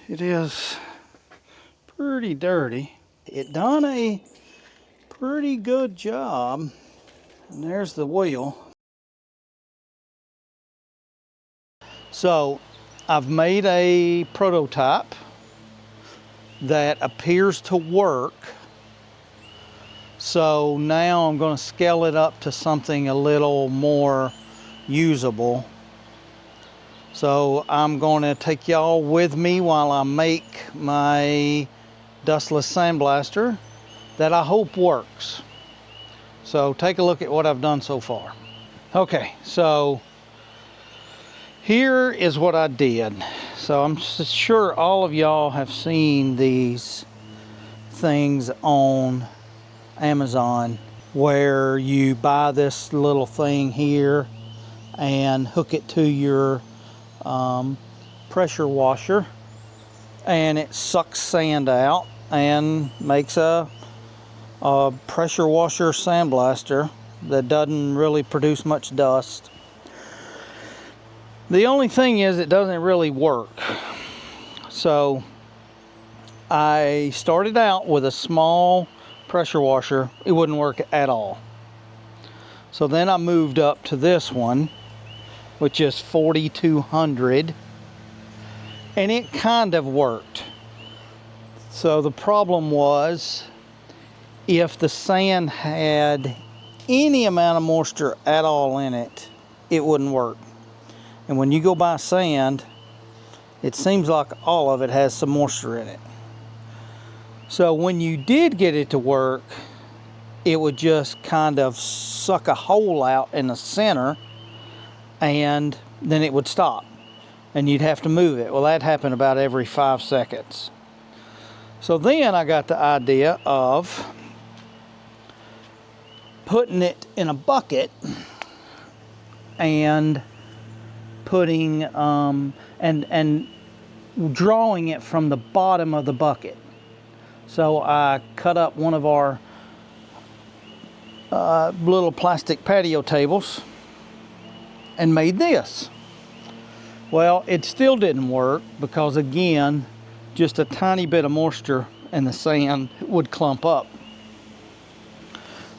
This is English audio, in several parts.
It is pretty dirty. It done a pretty good job. And there's the wheel. So I've made a prototype that appears to work. So now I'm going to scale it up to something a little more usable. So I'm going to take y'all with me while I make my Dustless sandblaster that I hope works. So take a look at what I've done so far. Okay, so here is what I did. So I'm sure all of y'all have seen these things on Amazon where you buy this little thing here and hook it to your pressure washer, and it sucks sand out and makes a pressure washer sandblaster that doesn't really produce much dust. The only thing is it doesn't really work. So I started out with a small pressure washer. It wouldn't work at all. So then I moved up to this one, which is 4200, and it kind of worked. So the problem was, if the sand had any amount of moisture at all in it, it wouldn't work. And when you go buy sand, it seems like all of it has some moisture in it. So when you did get it to work, it would just kind of suck a hole out in the center, and then it would stop and you'd have to move it. Well, that happened about every 5 seconds. So then I got the idea of putting it in a bucket and putting and drawing it from the bottom of the bucket. So I cut up one of our little plastic patio tables and made this. Well, it still didn't work because, again, just a tiny bit of moisture and the sand would clump up.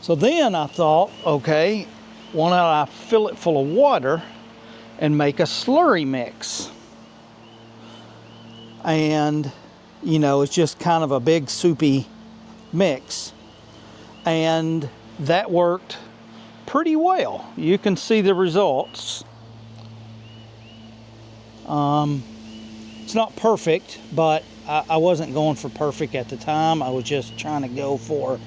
So then I thought, okay, why don't I fill it full of water and make a slurry mix? And, you know, it's just kind of a big soupy mix. And that worked pretty well. You can see the results. It's not perfect, but I wasn't going for perfect at the time. I was just trying to go for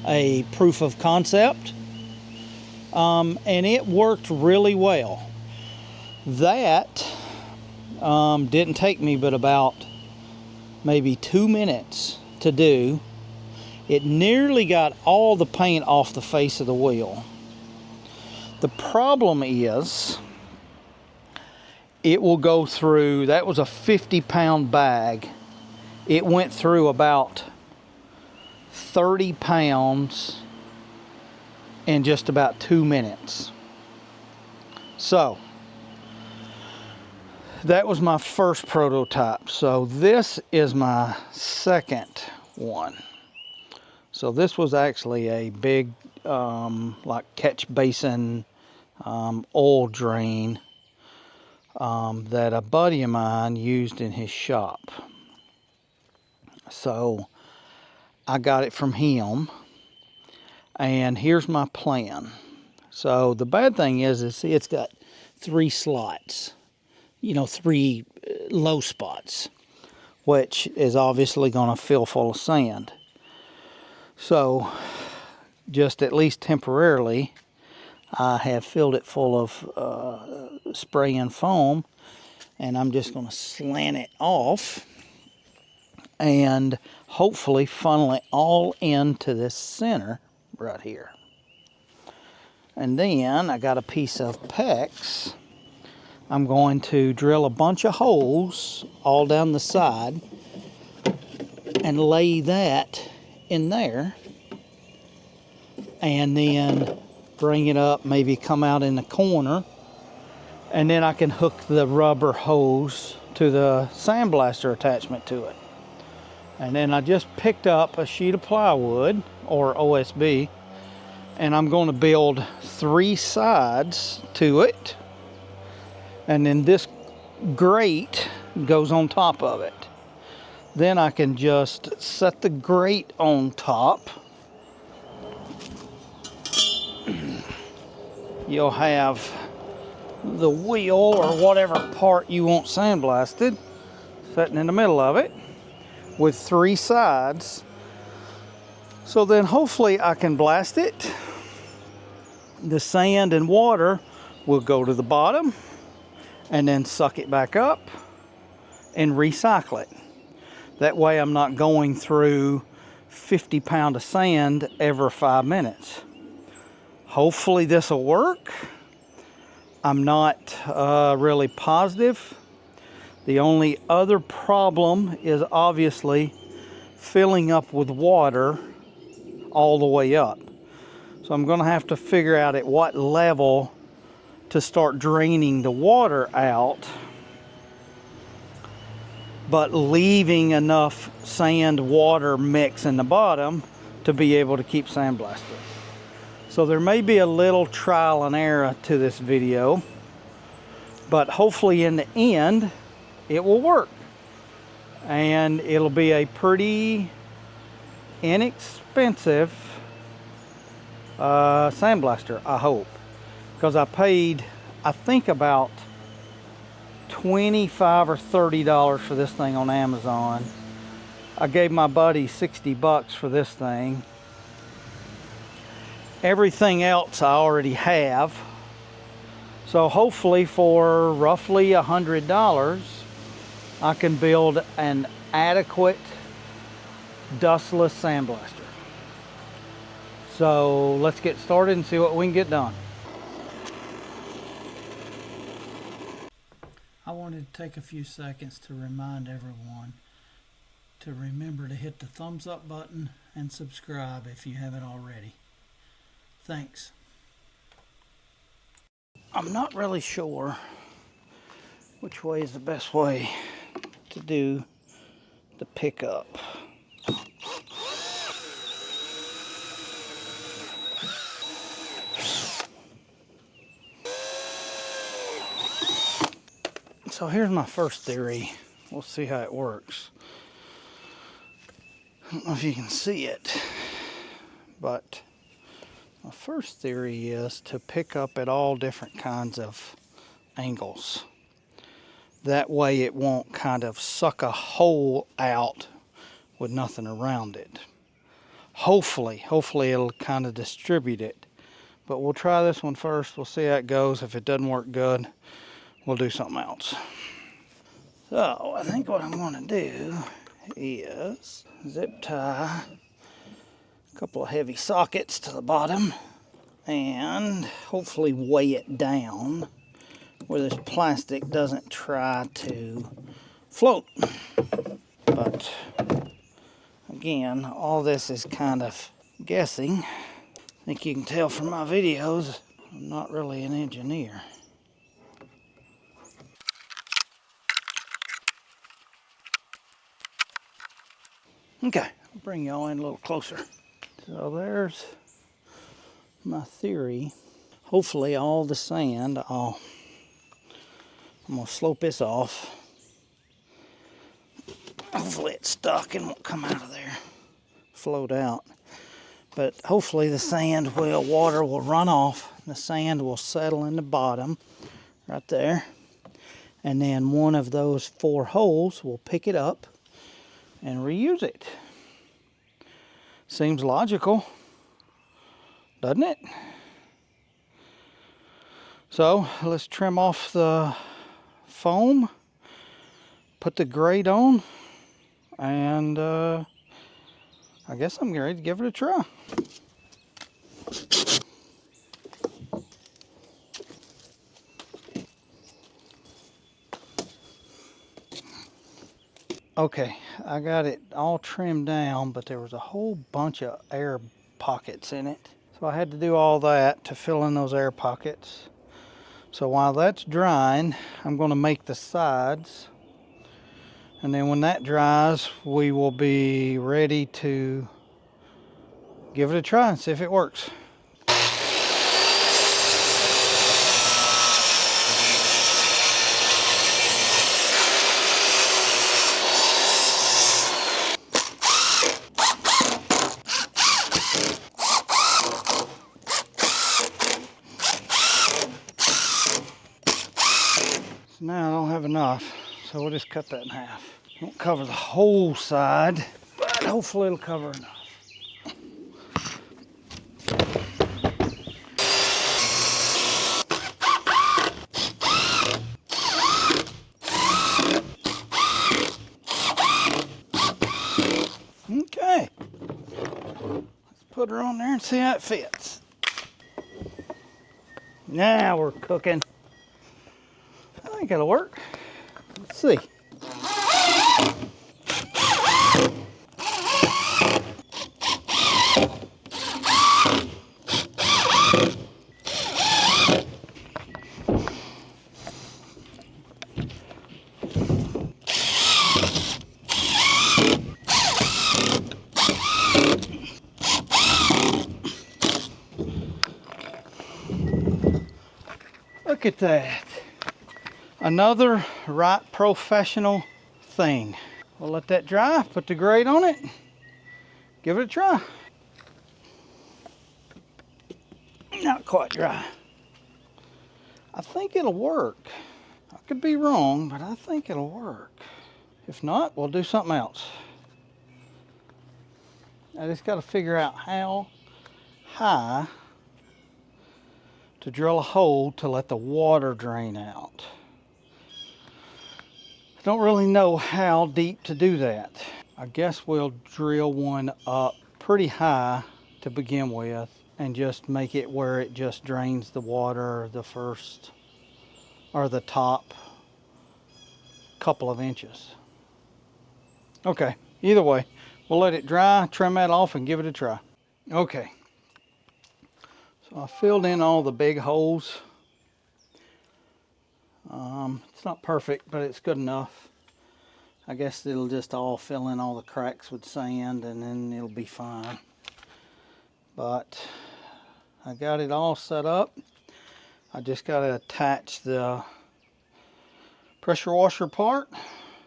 a proof of concept. And it worked really well. That didn't take me but about maybe 2 minutes to do. It nearly got all the paint off the face of the wheel. The problem is, it will go through, that was a 50-pound bag. It went through about 30 pounds in just about 2 minutes. So that was my first prototype. So this is my second one. So this was actually a big like catch basin oil drain that a buddy of mine used in his shop. So I got it from him, and here's my plan. So the bad thing is see, it's got 3 slots, you know, 3 low spots, which is obviously going to fill full of sand. So just at least temporarily, I have filled it full of spray and foam, and I'm just going to slant it off and hopefully funnel it all into this center right here. And then I got a piece of PEX. I'm going to drill a bunch of holes all down the side and lay that in there, and then bring it up, maybe come out in the corner, and then I can hook the rubber hose to the sandblaster attachment to it. And then I just picked up a sheet of plywood or OSB, and I'm going to build 3 sides to it, and then this grate goes on top of it. Then I can just set the grate on top. You'll have the wheel or whatever part you want sandblasted sitting in the middle of it with 3 sides. So then hopefully I can blast it. The sand and water will go to the bottom and then suck it back up and recycle it. That way I'm not going through 50 pounds of sand every 5 minutes. Hopefully this will work. I'm not really positive. The only other problem is obviously filling up with water all the way up. So I'm going to have to figure out at what level to start draining the water out, but leaving enough sand water mix in the bottom to be able to keep sandblasting. So there may be a little trial and error to this video, but hopefully in the end it will work, and it'll be a pretty inexpensive sandblaster, I hope, because I paid, I think, about $25 or $30 for this thing on Amazon. I gave my buddy 60 bucks for this thing. Everything else I already have, so hopefully for roughly $100 I can build an adequate dustless sandblaster. So let's get started and see what we can get done. I wanted to take a few seconds to remind everyone to remember to hit the thumbs up button and subscribe if you haven't already. Thanks. I'm not really sure which way is the best way to do the pickup. So here's my first theory. We'll see how it works. I don't know if you can see it, but my first theory is to pick up at all different kinds of angles. That way it won't kind of suck a hole out with nothing around it. Hopefully it'll kind of distribute it. But we'll try this one first. We'll see how it goes. If it doesn't work good, we'll do something else. So I think what I'm going to do is zip tie a couple of heavy sockets to the bottom and hopefully weigh it down where this plastic doesn't try to float. But again, all this is kind of guessing. I think you can tell from my videos, I'm not really an engineer. Okay, I'll bring y'all in a little closer. So there's my theory. Hopefully all the sand, I'm gonna slope this off. Hopefully it's stuck and won't come out of there, float out. But hopefully the water will run off. The sand will settle in the bottom right there. And then one of those 4 holes will pick it up and reuse it. Seems logical, doesn't it? So let's trim off the foam, put the grate on, and I guess I'm ready to give it a try. Okay, I got it all trimmed down, but there was a whole bunch of air pockets in it. So I had to do all that to fill in those air pockets. So while that's drying, I'm going to make the sides And then when that dries, we will be ready to give it a try and see if it works. So now I don't have enough, so we'll just cut that in half. Won't cover the whole side, but hopefully it'll cover enough. Okay, let's put her on there and see how it fits. Now we're cooking. I think it'll work. Let's see. Look at that. Another right professional thing. We'll let that dry, put the grate on it, give it a try. Not quite dry. I think it'll work. I could be wrong, but I think it'll work. If not, we'll do something else. I just got to figure out how high to drill a hole to let the water drain out. I don't really know how deep to do that. I guess we'll drill one up pretty high to begin with and just make it where it just drains the water the first or the top couple of inches. Okay, either way, we'll let it dry, trim that off, and give it a try. Okay, so I filled in all the big holes. It's not perfect, but it's good enough. I guess it'll just all fill in all the cracks with sand and then it'll be fine. But I got it all set up. I just got to attach the pressure washer part,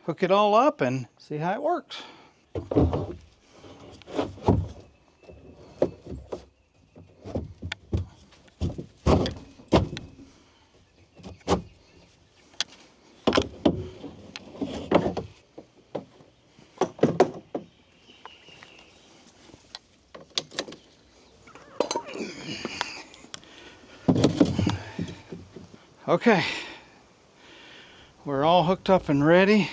hook it all up, and see how it works. Okay, we're all hooked up and ready.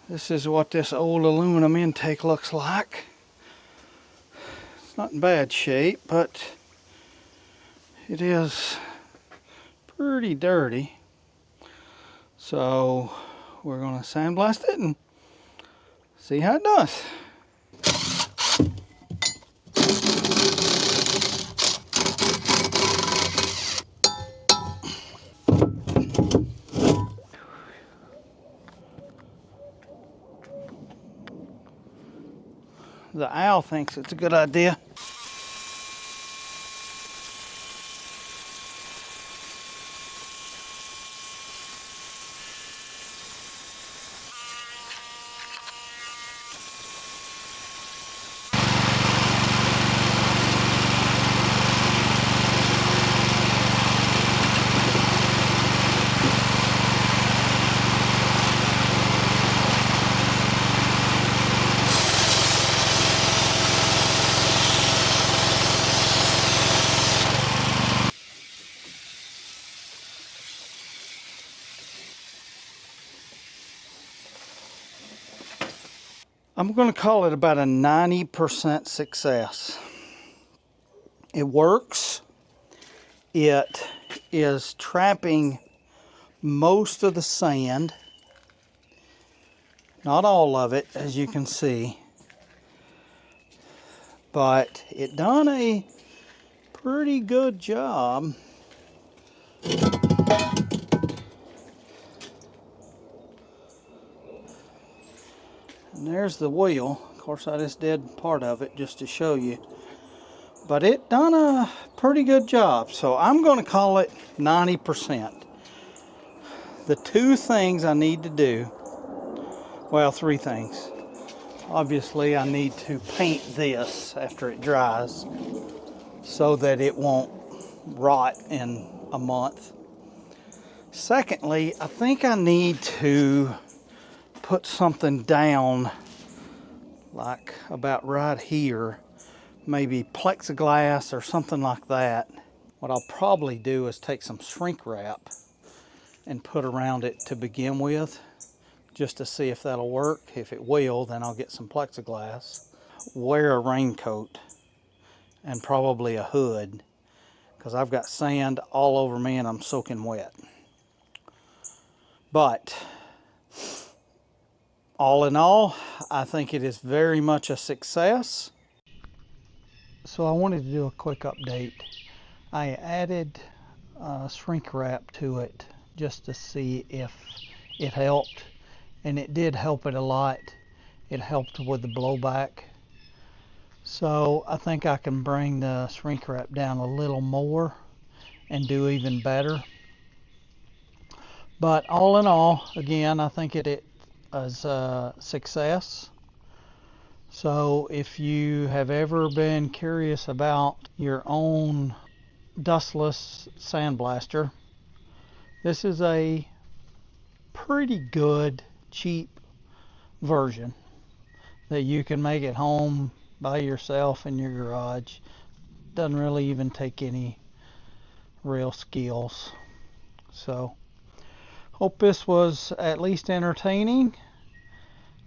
This is what this old aluminum intake looks like. It's not in bad shape, but it is pretty dirty. So we're going to sandblast it and see how it does. The owl thinks it's a good idea. I'm going to call it about a 90% success. It works. It is trapping most of the sand. Not all of it, as you can see. But it done a pretty good job. And there's the wheel. Of course, I just did part of it just to show you. But it done a pretty good job. So I'm going to call it 90%. The two things I need to do, well, three things. Obviously, I need to paint this after it dries so that it won't rot in a month. Secondly, I think I need to put something down like about right here, maybe plexiglass or something like that. What I'll probably do is take some shrink wrap and put around it to begin with, just to see if that'll work. If it will, then I'll get some plexiglass. Wear a raincoat and probably a hood, because I've got sand all over me and I'm soaking wet. But all in all, I think it is very much a success. So I wanted to do a quick update. I added shrink wrap to it just to see if it helped, and it did help it a lot. It helped with the blowback. So I think I can bring the shrink wrap down a little more and do even better. But all in all, again, I think it is a success. So if you have ever been curious about your own Dustless sandblaster, this is a pretty good, cheap version that you can make at home by yourself in your garage. Doesn't really even take any real skills. So hope this was at least entertaining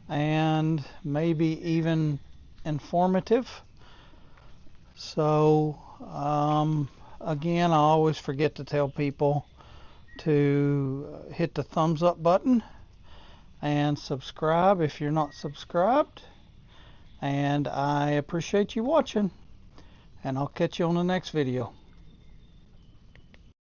and maybe even informative. So again, I always forget to tell people to hit the thumbs up button and subscribe if you're not subscribed. And I appreciate you watching, and I'll catch you on the next video.